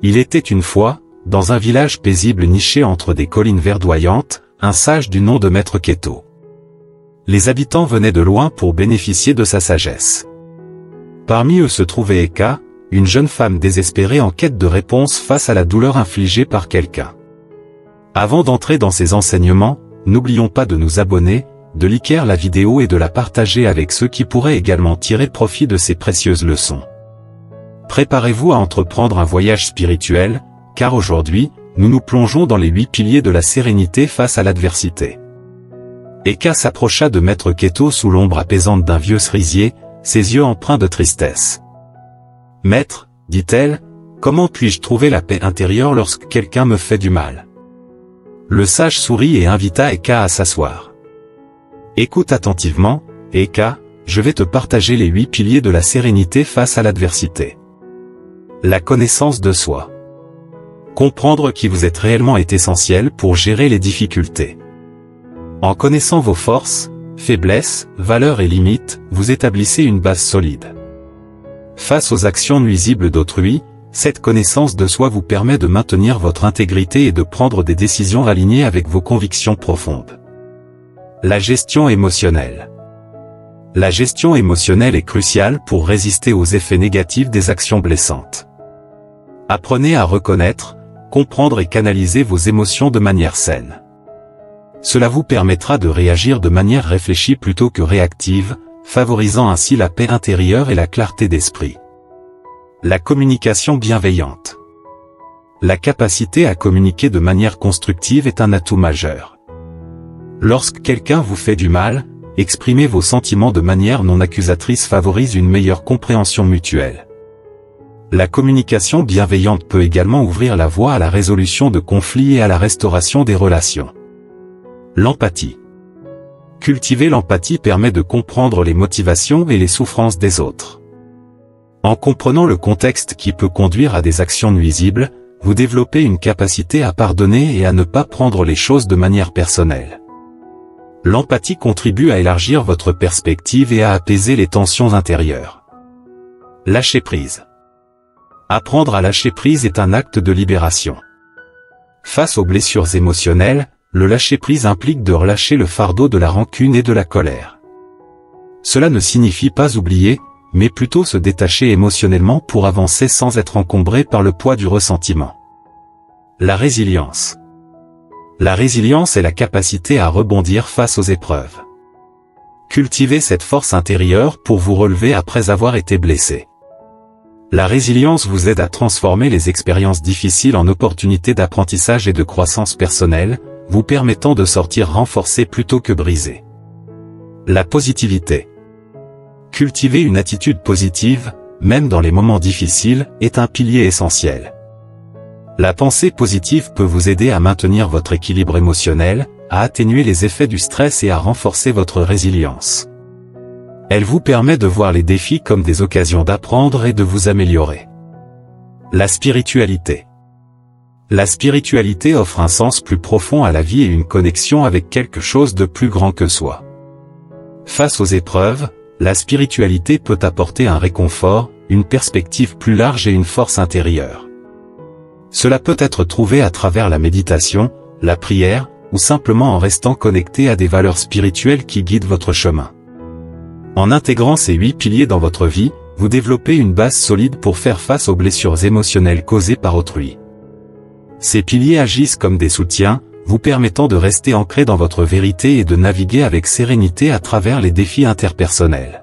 Il était une fois, dans un village paisible niché entre des collines verdoyantes, un sage du nom de Maître Keto. Les habitants venaient de loin pour bénéficier de sa sagesse. Parmi eux se trouvait Eka, une jeune femme désespérée en quête de réponse face à la douleur infligée par quelqu'un. Avant d'entrer dans ces enseignements, n'oublions pas de nous abonner, de liker la vidéo et de la partager avec ceux qui pourraient également tirer profit de ces précieuses leçons. Préparez-vous à entreprendre un voyage spirituel, car aujourd'hui, nous nous plongeons dans les 8 piliers de la sérénité face à l'adversité. Eka s'approcha de Maître Keto sous l'ombre apaisante d'un vieux cerisier, ses yeux empreints de tristesse. « Maître, dit-elle, comment puis-je trouver la paix intérieure lorsque quelqu'un me fait du mal ?» Le sage sourit et invita Eka à s'asseoir. « Écoute attentivement, Eka, je vais te partager les 8 piliers de la sérénité face à l'adversité. La connaissance de soi. Comprendre qui vous êtes réellement est essentiel pour gérer les difficultés. En connaissant vos forces, faiblesses, valeurs et limites, vous établissez une base solide. Face aux actions nuisibles d'autrui, cette connaissance de soi vous permet de maintenir votre intégrité et de prendre des décisions alignées avec vos convictions profondes. La gestion émotionnelle. La gestion émotionnelle est cruciale pour résister aux effets négatifs des actions blessantes. Apprenez à reconnaître, comprendre et canaliser vos émotions de manière saine. Cela vous permettra de réagir de manière réfléchie plutôt que réactive, favorisant ainsi la paix intérieure et la clarté d'esprit. La communication bienveillante. La capacité à communiquer de manière constructive est un atout majeur. Lorsque quelqu'un vous fait du mal, exprimer vos sentiments de manière non accusatrice favorise une meilleure compréhension mutuelle. La communication bienveillante peut également ouvrir la voie à la résolution de conflits et à la restauration des relations. L'empathie. Cultiver l'empathie permet de comprendre les motivations et les souffrances des autres. En comprenant le contexte qui peut conduire à des actions nuisibles, vous développez une capacité à pardonner et à ne pas prendre les choses de manière personnelle. L'empathie contribue à élargir votre perspective et à apaiser les tensions intérieures. Lâcher prise. Apprendre à lâcher prise est un acte de libération. Face aux blessures émotionnelles, le lâcher-prise implique de relâcher le fardeau de la rancune et de la colère. Cela ne signifie pas oublier, mais plutôt se détacher émotionnellement pour avancer sans être encombré par le poids du ressentiment. La résilience. La résilience est la capacité à rebondir face aux épreuves. Cultivez cette force intérieure pour vous relever après avoir été blessé. La résilience vous aide à transformer les expériences difficiles en opportunités d'apprentissage et de croissance personnelle, vous permettant de sortir renforcé plutôt que brisé. La positivité. Cultiver une attitude positive, même dans les moments difficiles, est un pilier essentiel. La pensée positive peut vous aider à maintenir votre équilibre émotionnel, à atténuer les effets du stress et à renforcer votre résilience. Elle vous permet de voir les défis comme des occasions d'apprendre et de vous améliorer. La spiritualité. La spiritualité offre un sens plus profond à la vie et une connexion avec quelque chose de plus grand que soi. Face aux épreuves, la spiritualité peut apporter un réconfort, une perspective plus large et une force intérieure. Cela peut être trouvé à travers la méditation, la prière, ou simplement en restant connecté à des valeurs spirituelles qui guident votre chemin. En intégrant ces 8 piliers dans votre vie, vous développez une base solide pour faire face aux blessures émotionnelles causées par autrui. Ces piliers agissent comme des soutiens, vous permettant de rester ancré dans votre vérité et de naviguer avec sérénité à travers les défis interpersonnels.